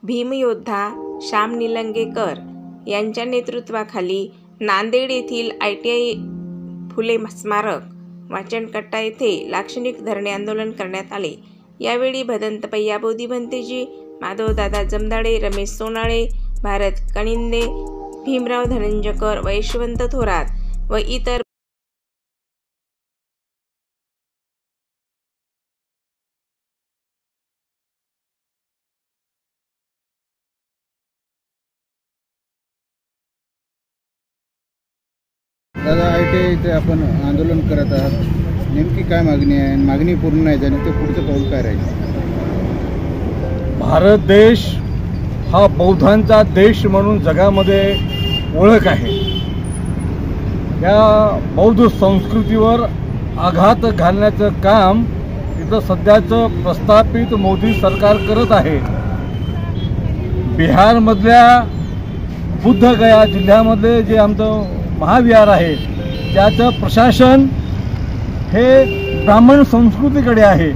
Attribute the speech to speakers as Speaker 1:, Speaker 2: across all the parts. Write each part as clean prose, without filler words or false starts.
Speaker 1: भीमयोद्धा श्याम निलंगेकर यांच्या नेतृत्वाखाली नांदेड येथील ITI फुले स्मारक वाचनकट्टा येथे लाक्षणिक धरणे आंदोलन करण्यात आले। यावेळी भदंत पय्या बोधीभंतेजी, माधवदादा जमदाडे, रमेश सोनाळे, भारत कणिंदे, भीमराव धनंजयकर, यशवंत थोरात व इतर
Speaker 2: दादा ITI इथे आपण आंदोलन करत आहात, नेमकी काय मागणी आहे? मागणी पूर्ण नाही झाली तर पुढचं पाऊल काय राहील?
Speaker 3: भारत देश हा बौद्धांचा देश म्हणून जगामध्ये ओळख आहे। या बौद्ध संस्कृतीवर आघात घालण्याचं काम इथं सध्याचं प्रस्थापित मोदी सरकार करत आहे। बिहारमधल्या बुद्धगया जिल्ह्यामध्ये जे आमचं महाविहार आहे त्याचं प्रशासन हे ब्राह्मण संस्कृतीकडे आहे।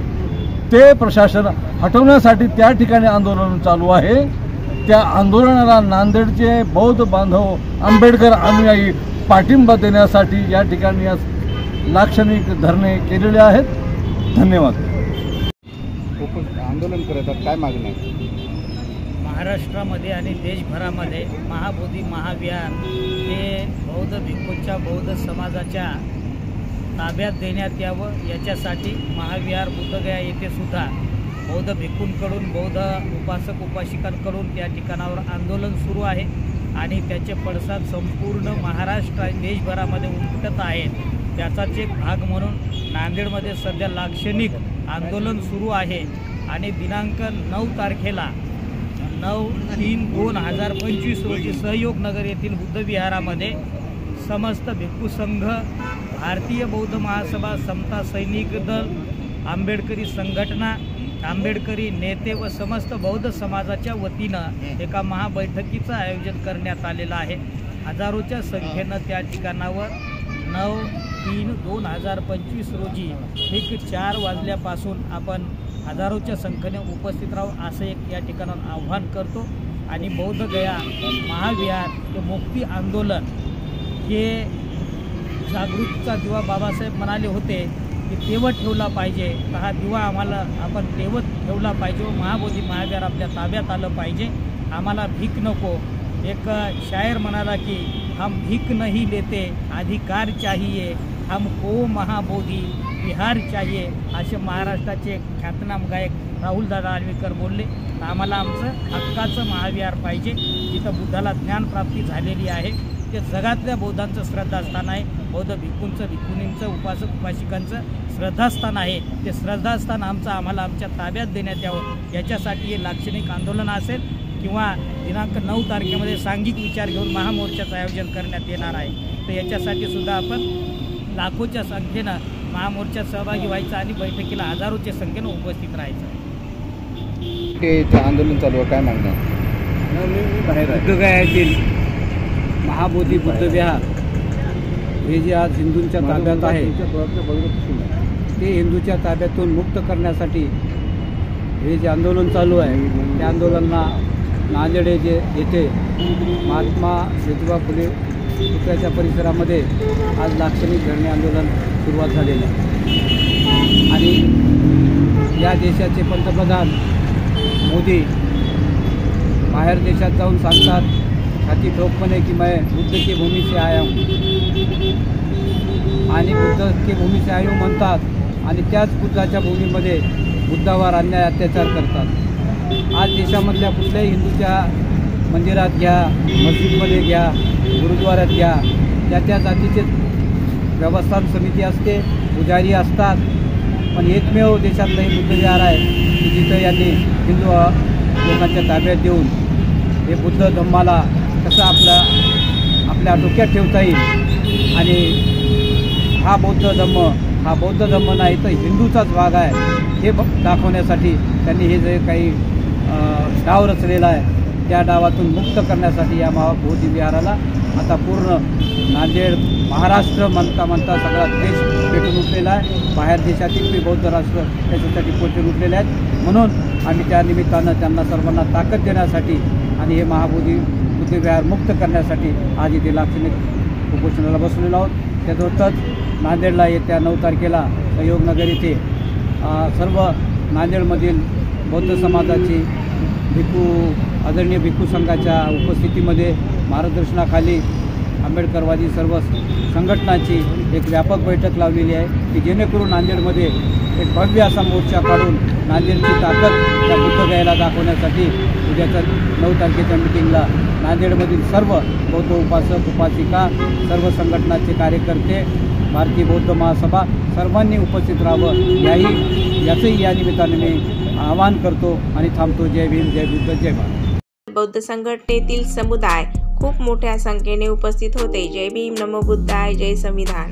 Speaker 3: ते प्रशासन हटवण्यासाठी त्या ठिकाणी आंदोलन चालू आहे। त्या आंदोलनाला नांदेडचे बौद्ध बांधव, आंबेडकर अनुयायी पाठिंबा देण्यासाठी या ठिकाणी लाक्षणिक धरणे केलेले आहेत। धन्यवाद।
Speaker 2: आंदोलन करत आहात, काय मागणी आहे?
Speaker 4: महाराष्ट्रामध्ये आणि देशभरामध्ये महाबोधी महाविहार हे बौद्ध भिक्खूंच्या बौद्ध समाजाच्या ताब्यात देण्यात यावं, याच्यासाठी महाविहार बुद्धगया येथे सुद्धा बौद्ध भिक्खूंकडून, बौद्ध उपासक उपासिकांकडून त्या ठिकाणावर आंदोलन सुरू आहे आणि त्याचे पडसाद संपूर्ण महाराष्ट्र आणि देशभरामध्ये उमटत आहेत। त्याचाच एक भाग म्हणून नांदेडमध्ये सध्या लाक्षणिक आंदोलन सुरू आहे आणि दिनांक 9 तारखेला 9/3/2025 रोजी सहयोग नगर येथील बुद्ध विहारामध्ये समस्त भिक्खू संघ, भारतीय बौद्ध महासभा, समता सैनिक दल, आंबेडकरी संघटना, आंबेडकरी नेते व समस्त बौद्ध समाजाच्या वतीनं एका महाबैठकीचं आयोजन करण्यात आलेलं आहे। हजारोच्या संख्येनं त्या ठिकाणावर 9/3/2025 रोजी ठीक 4 वाजल्यापासून आपण हजारोच्या संख्येने उपस्थित राहू असं एक या ठिकाणावर आव्हान करतो आणि बौद्ध गया महाविहार हे मुक्ती आंदोलन हे जागृतीचा दिवा बाबासाहेब म्हणाले होते की तेवत ठेवला पाहिजे, तर हा दिवा आम्हाला आपण तेवत ठेवला पाहिजे व महाबोधी महाविहार आपल्या ताब्यात आलं पाहिजे। आम्हाला भीक नको। एक शायर म्हणाला की हम भीक नहीं लेते, अधिकार चाहिए, हमको महाबोधी विहार चाहिए, असे महाराष्ट्राचे ख्यातनाम गायक राहुलदादा आळवीकर बोलले। तर आम्हाला आमचं हक्काचं महाविहार पाहिजे, जिथं बुद्धाला ज्ञानप्राप्ती झालेली आहे। ते जगातल्या बौद्धांचं श्रद्धास्थान आहे, बौद्ध भिक्खूंचं, भिक्खुनींचं, उपासक उपासिकांचं श्रद्धास्थान आहे। ते श्रद्धास्थान आम्हाला आमच्या ताब्यात देण्यात यावं, याच्यासाठी हे लाक्षणिक आंदोलन असेल किंवा दिनांक 9 तारखेमध्ये सांघिक विचार घेऊन महामोर्चाचं आयोजन करण्यात येणार आहे। तर याच्यासाठी सुद्धा आपण लाखोच्या संख्येनं महामोर्चात सहभागी व्हायचं आणि बैठकीला हजारोच्या संख्येनं उपस्थित राहायचं।
Speaker 2: ते आंदोलन चालू आहे, काय मागणी आहे?
Speaker 5: बुद्धगया येथील महाबोधी बुद्ध विहार हे जे आज हिंदूंच्या ताब्यात आहे ते हिंदूच्या ताब्यातून मुक्त करण्यासाठी हे जे आंदोलन चालू आहे त्या आंदोलनाला नांदेड येथे महात्मा ज्योतिबा फुले पुतळ्याच्या परिसरामध्ये आज लाक्षणिक धरणे आंदोलन सुरुवात झालेलं आहे आणि या देशाचे पंतप्रधान मोदी बाहेर देशात जाऊन सांगतात छाती ठोकपणे की मैं बुद्ध की भूमी से आया हूँ आणि बुद्ध की भूमी से आया हूँ म्हणतात आणि त्याच बुद्धाच्या भूमीमध्ये बुद्धावर अन्याय अत्याचार करतात। आज देशामधल्या कुठल्याही हिंदूच्या मंदिरात घ्या, मस्जिदमध्ये घ्या, गुरुद्वाऱ्यात घ्या, त्या जातीचे व्यवस्थापन समिती असते, पुजारी असतात, पण एकमेव देशातलं हे बुद्ध विहार आहे की जिथं यांनी हिंदू लोकांच्या ताब्यात देऊन हे बुद्ध धम्माला कसं आपल्या डोक्यात ठेवता येईल आणि हा बौद्ध धम्म नाही तर हिंदूचाच भाग आहे हे दाखवण्यासाठी त्यांनी हे जे काही डाव रचलेला आहे त्या डावातून मुक्त करण्यासाठी या महाबोधी विहाराला आता पूर्ण नांदेड महाराष्ट्र म्हणता म्हणता सगळा देश पेटून उठलेला आहे. बाहेर देशातील बी बौद्ध राष्ट्र त्याच्यासाठी पोचून उठलेले आहेत. म्हणून आम्ही त्या निमित्तानं त्यांना सर्वांना ताकद देण्यासाठी आणि हे महाबोधी बुद्धविहार मुक्त करण्यासाठी आज इथे लाक्षणिक उपोषणाला बसलेलो आहोत. त्यासोबतच नांदेडला येत्या 9 तारखेला सहयोगनगर इथे सर्व नांदेडमधील बौद्ध समाजाची आदरणीय भिक्खू संघाच्या उपस्थितीमध्ये मार्गदर्शनाखाली आंबेडकरवादी सर्व संघटनांची एक व्यापक बैठक लावलेली आहे की जेणेकरून नांदेडमध्ये एक भव्य असा मोर्चा काढून नांदेडची ताकद त्या बुद्धगयाला दाखवण्यासाठी उद्याच्या 9 तारखेच्या मिटिंगला नांदेडमधील सर्व बौद्ध उपासक उपासिका सर्व संघटनाचे कार्यकर्ते भारतीय बौद्ध महासभा सर्वांनी उपस्थित राहावं याचंही या निमित्ताने मी आवाहन करतो आणि थांबतो. जय भीम, जय बुद्ध, जय भारत.
Speaker 1: बौद्ध संघटनेतील समुदाय खूप मोठ्या संख्येने उपस्थित होते. जय भीम, नमो बुद्धाय, जय संविधान.